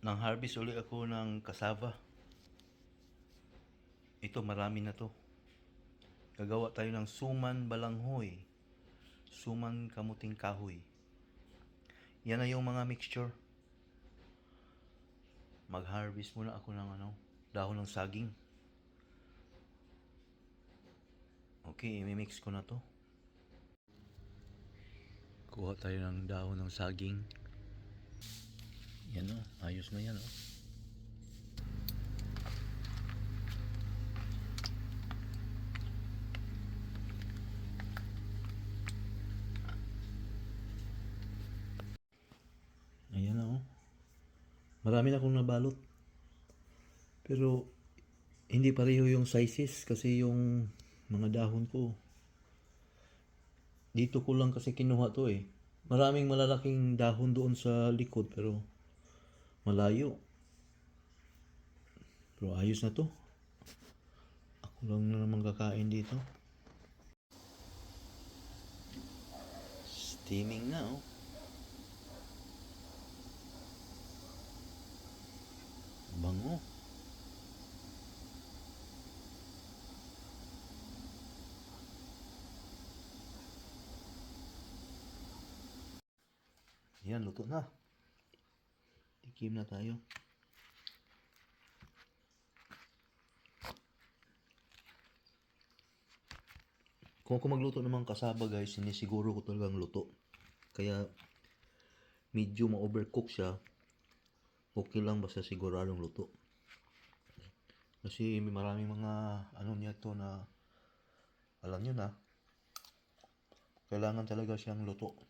Nang harvest uli ako ng cassava. Ito marami na to. Gagawa tayo ng suman balanghoy. Suman kamuting kahoy. Yan na yung mga mixture. Mag-harvest muna ako ng dahon ng saging. Okay, imimix ko na to. Kuha tayo ng dahon ng saging. Yan o, ayos na yan o. Ayan na o. Marami na akong nabalot. Pero hindi pareho yung sizes kasi yung mga dahon ko. Dito ko lang kasi kinuha to eh. Maraming malalaking dahon doon sa likod pero malayo. Pero ayos na to. Ako lang na naman kakain dito. Steaming na oh. Bango. Yan, luto na. Tikim na tayo. Kung ako magluto naman kasaba guys, sinisiguro ko talagang luto. Kaya medyo ma-overcook siya. Okay lang basta siguradong luto. Kasi may maraming mga niya to na alam nyo na kailangan talaga siyang luto.